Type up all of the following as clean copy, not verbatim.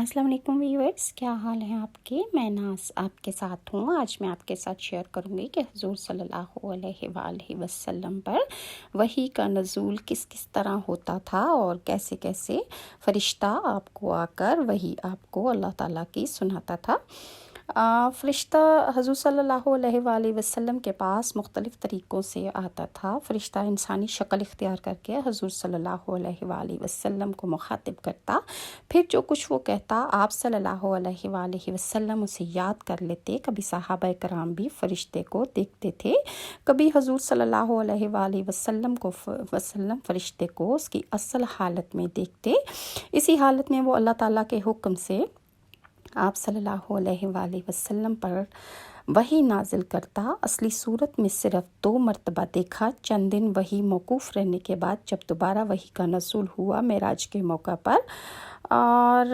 السلام علیکم ویورز، کیا حال ہیں آپ کے؟ میں ناز آپ کے ساتھ ہوں۔ آج میں آپ کے ساتھ شیئر کروں گی کہ حضور صلی اللہ علیہ وآلہ وسلم پر وحی کا نزول کس طرح ہوتا تھا اور کیسے کیسے فرشتہ آپ کو آ کر وحی آپ کو اللہ تعالیٰ کی سناتا تھا۔ فرشتہ حضور صلی اللہ علیہ وآلہ وسلم کے پاس مختلف طریقوں سے آتا تھا۔ فرشتہ انسانی شکل اختیار کر کے حضور صلی اللہ علیہ وآلہ وسلم کو مخاطب کرتا، پھر جو کچھ وہ کہتا آپ صلی اللہ علیہ وآلہ وسلم اسے یاد کر لیتے۔ کبھی صحابہ کرام بھی فرشتے کو دیکھتے تھے، کبھی حضور صلی اللہ علیہ وآلہ وسلم فرشتے کو اس کی اصل حالت میں دیکھتے۔ اسی حالت میں وہ اللہ تعالیٰ کے حکم سے آپ صلی اللہ علیہ وآلہ وسلم پر وحی نازل کرتا۔ اصلی صورت میں صرف 2 مرتبہ دیکھا۔ چند دن وحی موقوف رہنے کے بعد جب دوبارہ وحی کا نزول ہوا معراج کے موقع پر، اور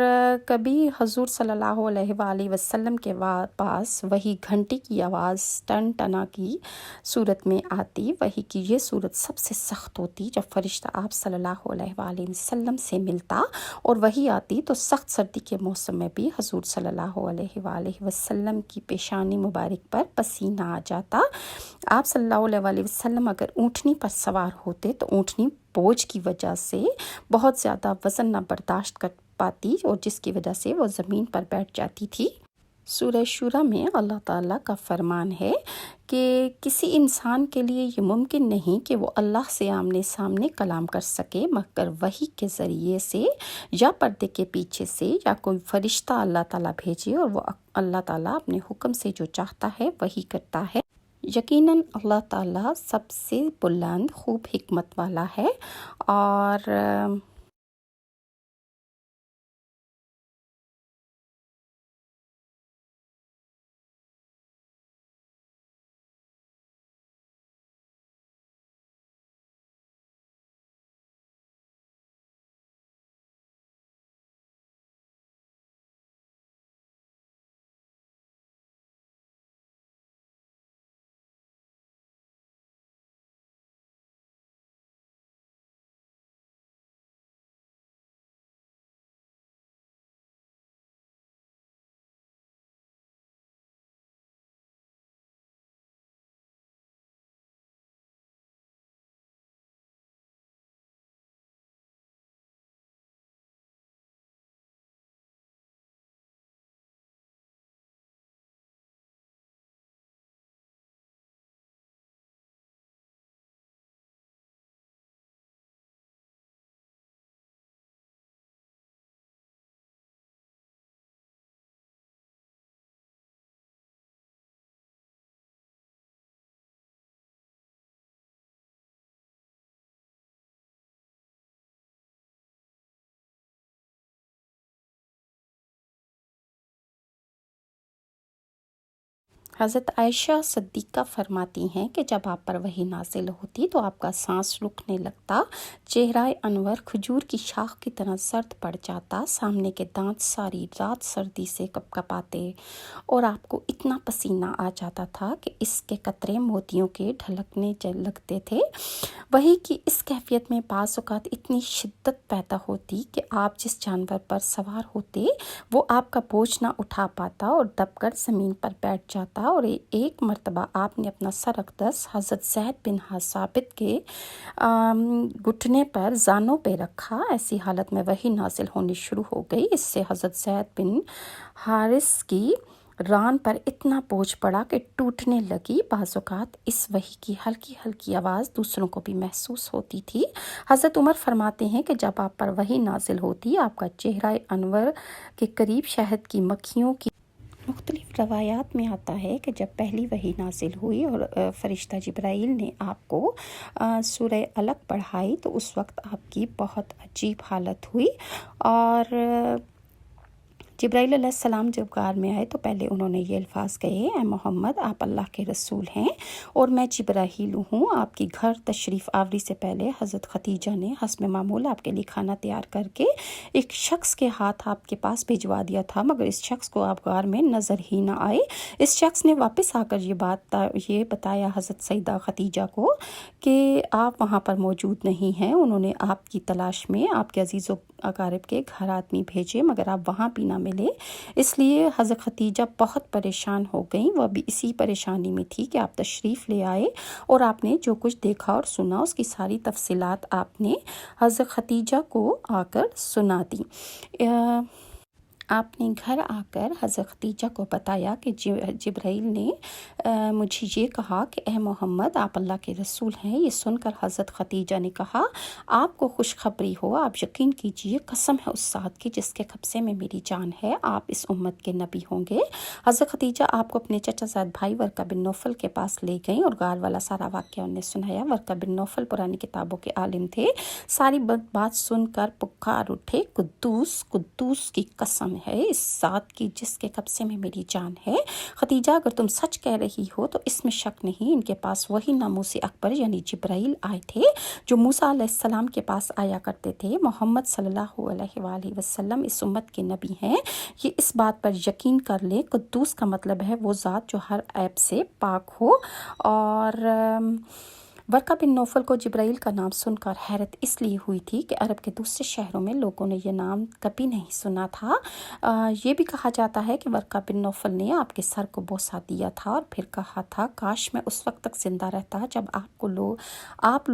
کبھی حضور صلی اللہ علیہ وآلہ وسلم کے پاس وحی گھنٹی کی آواز ٹن ٹنا کی صورت میں آتی۔ وحی کی یہ صورت سب سے سخت ہوتی۔ جب فرشتہ آپ صلی اللہ علیہ وآلہ وسلم سے ملتا اور وحی آتی تو سخت سردی کے موسم میں بھی حضور صلی اللہ علیہ وآلہ وسلم کی پیشانی مبارک پر پسینہ آ جاتا۔ آپ صلی اللہ علیہ وآلہ وسلم اگر اونٹنی پر سوار ہوتے تو اونٹنی بوجھ کی وجہ سے بہت زیادہ وزن نہ برداشت کر پاتی اور جس کی وجہ سے وہ زمین پر بیٹھ جاتی تھی۔ سورہ شورہ میں اللہ تعالیٰ کا فرمان ہے کہ کسی انسان کے لیے یہ ممکن نہیں کہ وہ اللہ سے آمنے سامنے کلام کر سکے مگر وحی کے ذریعے سے یا پردے کے پیچھے سے، یا کوئی فرشتہ اللہ تعالیٰ بھیجے اور وہ اللہ تعالیٰ اپنے حکم سے جو چاہتا ہے وحی کرتا ہے۔ یقیناً اللہ تعالیٰ سب سے بلند خوب حکمت والا ہے۔ اور حضرت عائشہ صدیقہ فرماتی ہیں کہ جب آپ پر وحی نازل ہوتی تو آپ کا سانس رکنے لگتا، چہرہ انور کھجور کی شاخ کی طرح سرد پڑ جاتا، سامنے کے دانت ساری رات سردی سے کپکپاتے اور آپ کو اتنا پسینہ آ جاتا تھا کہ اس کے قطرے موتیوں کے ڈھلکنے لگتے تھے۔ وحی کی اس کیفیت میں بعض اوقات اتنی شدت پیدا ہوتی کہ آپ جس جانور پر سوار ہوتے وہ آپ کا بوجھ نہ اٹھا پاتا اور دب کر زمین پر بیٹھ جاتا۔ اور ایک مرتبہ آپ نے اپنا سر اقدس حضرت زید بن ثابت کے گھٹنے پر زانوں پہ رکھا۔ ایسی حالت میں وحی نازل ہونی شروع ہو گئی۔ اس سے حضرت زید بن حارث کی ران پر اتنا بوجھ پڑا کہ ٹوٹنے لگی۔ بعض اوقات اس وحی کی ہلکی ہلکی آواز دوسروں کو بھی محسوس ہوتی تھی۔ حضرت عمر فرماتے ہیں کہ جب آپ پر وحی نازل ہوتی آپ کا چہرہ انور کے قریب شہد کی مکھیوں کی مختلف روایات میں آتا ہے کہ جب پہلی وحی نازل ہوئی اور فرشتہ جبرائیل نے آپ کو سورہ علق پڑھائی تو اس وقت آپ کی بہت عجیب حالت ہوئی، اور جبرائیل علیہ السلام جب غار میں آئے تو پہلے انہوں نے یہ الفاظ کہے، اے محمد آپ اللہ کے رسول ہیں اور میں جبرائیل ہوں۔ آپ کی گھر تشریف آوری سے پہلے حضرت خدیجہ نے حسب معمول آپ کے لیے کھانا تیار کر کے ایک شخص کے ہاتھ آپ کے پاس بھیجوا دیا تھا، مگر اس شخص کو آپ غار میں نظر ہی نہ آئے۔ اس شخص نے واپس آ کر یہ بتایا حضرت سیدہ خدیجہ کو کہ آپ وہاں پر موجود نہیں ہیں۔ انہوں نے آپ کی تلاش میں آپ کے عزیز و اقارب کے گھر آدمی بھیجے مگر آپ وہاں بھی نہ ملے، اس لیے حضرت خدیجہ بہت پریشان ہو گئیں۔ وہ بھی اسی پریشانی میں تھی کہ آپ تشریف لے آئے اور آپ نے جو کچھ دیکھا اور سنا اس کی ساری تفصیلات آپ نے حضرت خدیجہ کو آ کر سنا دی۔ آپ نے گھر آ کر حضرت خدیجہ کو بتایا کہ جبرائیل نے مجھے یہ کہا کہ اے محمد آپ اللہ کے رسول ہیں۔ یہ سن کر حضرت خدیجہ نے کہا آپ کو خوشخبری ہو، آپ یقین کیجئے، قسم ہے اس ذات کی جس کے قبضے میں میری جان ہے، آپ اس امت کے نبی ہوں گے۔ حضرت خدیجہ آپ کو اپنے چچا زاد بھائی ورقہ بن نوفل کے پاس لے گئیں اور غار والا سارا واقعہ انہیں سنایا۔ ورقہ بن نوفل پرانی کتابوں کے عالم تھے، ساری بات سن کر پکار اٹھے، قدوس قدوس کی قسم ہے اس ذات کی جس کے قبضے میں میری جان ہے، خدیجہ اگر تم سچ کہہ رہی ہو تو اس میں شک نہیں، ان کے پاس وہی ناموس اکبر یعنی جبرائیل آئے تھے جو موسیٰ علیہ السلام کے پاس آیا کرتے تھے۔ محمد صلی اللہ علیہ وآلہ وسلم اس امت کے نبی ہیں، یہ اس بات پر یقین کر لے۔ قدوس کا مطلب ہے وہ ذات جو ہر عیب سے پاک ہو۔ اور ورقہ بن نوفل کو جبرائیل کا نام سن کر حیرت اس لیے ہوئی تھی کہ عرب کے دوسرے شہروں میں لوگوں نے یہ نام کبھی نہیں سنا تھا۔ یہ بھی کہا جاتا ہے کہ ورقہ بن نوفل نے آپ کے سر کو بوسہ دیا تھا اور پھر کہا تھا کاش میں اس وقت تک زندہ رہتا جب آپ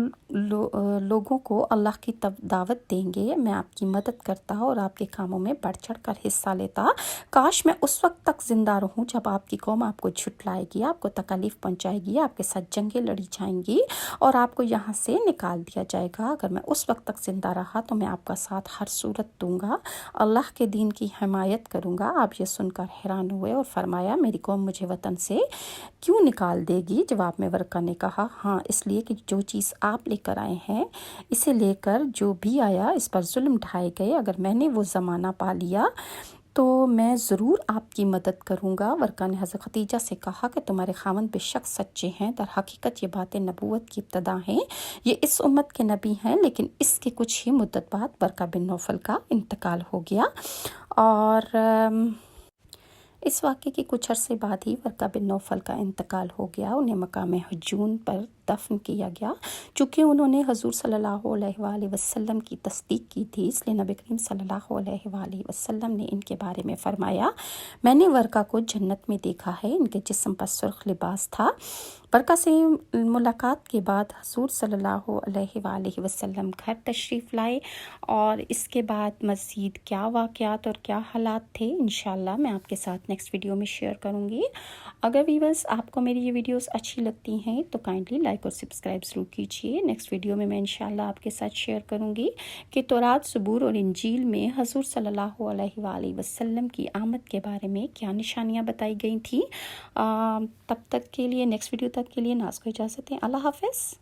لوگوں کو اللہ کی دعوت دیں گے، میں آپ کی مدد کرتا اور آپ کے کاموں میں بڑھ چڑھ کر حصہ لیتا۔ کاش میں اس وقت تک زندہ رہوں جب آپ کی قوم آپ کو جھٹلائے گی، آپ کو تکلیف پہنچائے گی، آپ کے ساتھ جنگیں لڑی جائیں گی اور آپ کو یہاں سے نکال دیا جائے گا۔ اگر میں اس وقت تک زندہ رہا تو میں آپ کا ساتھ ہر صورت دوں گا، اللہ کے دین کی حمایت کروں گا۔ آپ یہ سن کر حیران ہوئے اور فرمایا میری قوم مجھے وطن سے کیوں نکال دے گی؟ جواب میں ورقہ نے کہا ہاں اس لیے کہ جو چیز آپ لے کر آئے ہیں اسے لے کر جو بھی آیا اس پر ظلم ڈھائے گئے، اگر میں نے وہ زمانہ پا لیا تو میں ضرور آپ کی مدد کروں گا۔ ورقہ نے حضرت خدیجہ سے کہا کہ تمہارے خاوند بے شک سچے ہیں، در حقیقت یہ باتیں نبوت کی ابتدا ہیں، یہ اس امت کے نبی ہیں، لیکن اس کے کچھ ہی مدت بعد ورقہ بن نوفل کا انتقال ہو گیا اور اس واقعے کے کچھ عرصے بعد ہی ورقہ بن نوفل کا انتقال ہو گیا۔ انہیں مقام حجون پر دفن کیا گیا۔ چونکہ انہوں نے حضور صلی اللہ علیہ وآلہ وسلم کی تصدیق کی تھی، اس لیے نبی کریم صلی اللہ علیہ وآلہ وسلم نے ان کے بارے میں فرمایا میں نے ورقہ کو جنت میں دیکھا ہے، ان کے جسم پر سرخ لباس تھا۔ ورقہ سے ملاقات کے بعد حضور صلی اللہ علیہ وآلہ وسلم گھر تشریف لائے اور اس کے بعد مزید کیا واقعات اور کیا حالات تھے انشاءاللہ میں آپ کے ساتھ نیکسٹ ویڈیو میں شیئر کروں گی۔ اگر ویورز آپ کو میری یہ ویڈیوز اچھی لگتی ہیں تو کائنڈلی لائک اور سبسکرائب ضرور کیجیے۔ نیکسٹ ویڈیو میں انشاءاللہ آپ کے ساتھ شیئر کروں گی کہ تورات، زبور اور انجیل میں حضور صلی اللہ علیہ وآلہ وسلم کی آمد کے بارے میں کیا نشانیاں بتائی گئی تھیں۔ تب تک کے لیے نیکسٹ ویڈیو تک کے لیے ناز کو اجازت دیں۔ اللہ حافظ۔